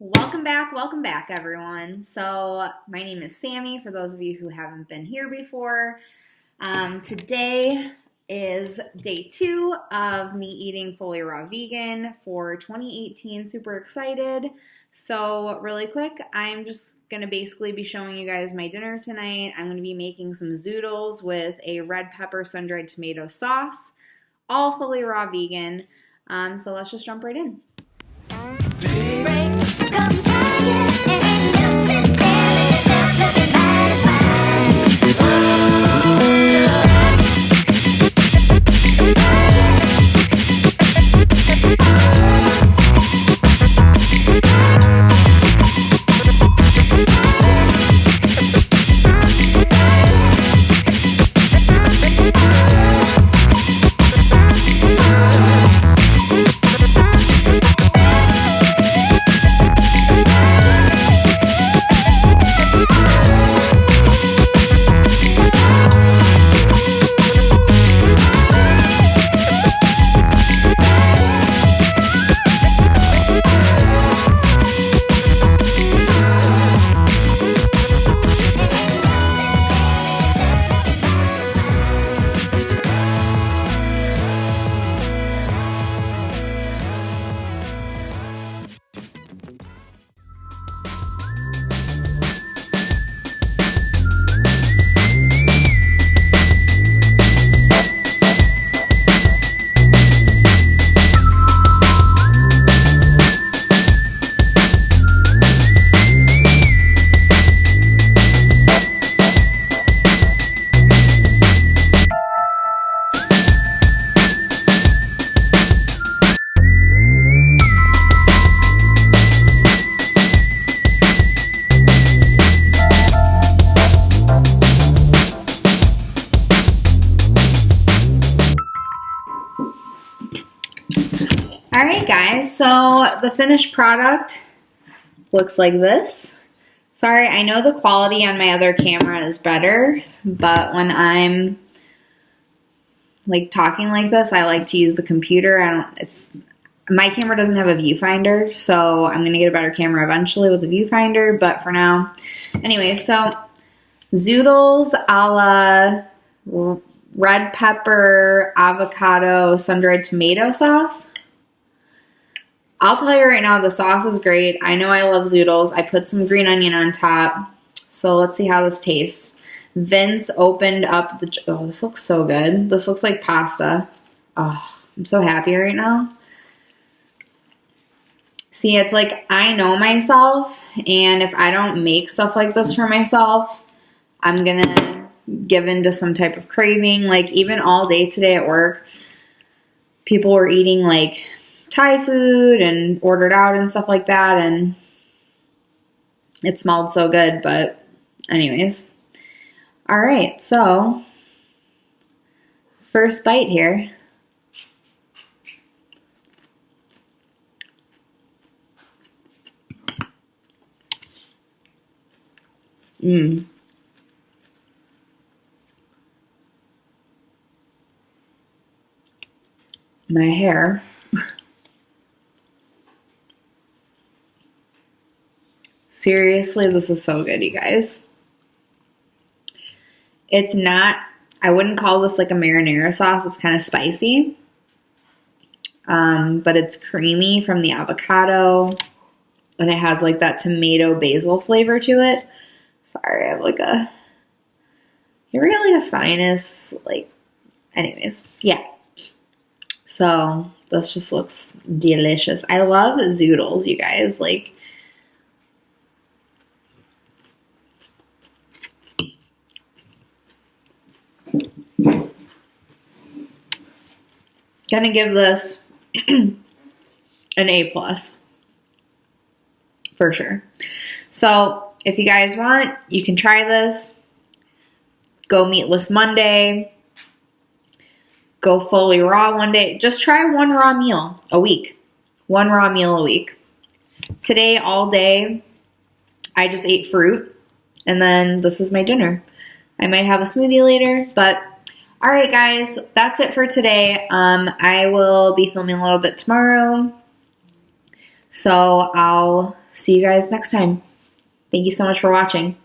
Welcome back everyone. So my name is Sammy, for those of you who haven't been here before. Today is day 2 of me eating fully raw vegan for 2018. Super excited. So really quick, I'm just going to basically be showing you guys my dinner tonight. I'm going to be making some zoodles with a red pepper sun-dried tomato sauce, all fully raw vegan. So let's just jump right in. Alright guys, so the finished product looks like this. Sorry, I know the quality on my other camera is better, but when I'm like talking like this, I like to use the computer. My camera doesn't have a viewfinder, so I'm going to get a better camera eventually with a viewfinder, but for now. Anyway, so zoodles a la red pepper, avocado, sun-dried tomato sauce. I'll tell you right now, the sauce is great. I know I love zoodles. I put some green onion on top. So let's see how this tastes. Vince opened up the... Oh, this looks so good. This looks like pasta. Oh, I'm so happy right now. See, it's like I know myself, and if I don't make stuff like this for myself, I'm going to give into some type of craving. Like even all day today at work, people were eating like Thai food and ordered out and stuff like that, and it smelled so good. But anyways, all right, so first bite here. My hair. Seriously, this is so good, you guys. It's not, I wouldn't call this like a marinara sauce. It's kind of spicy. But it's creamy from the avocado. And it has like that tomato basil flavor to it. Sorry, I have like really a sinus. Like, anyways, yeah. So this just looks delicious. I love zoodles, you guys. Like, gonna give this an A+, for sure. So if you guys want, you can try this. Go meatless Monday. Go fully raw one day. Just try one raw meal a week. One raw meal a week. Today, all day, I just ate fruit. And then this is my dinner. I might have a smoothie later, but all right, guys, that's it for today. I will be filming a little bit tomorrow, so I'll see you guys next time. Thank you so much for watching.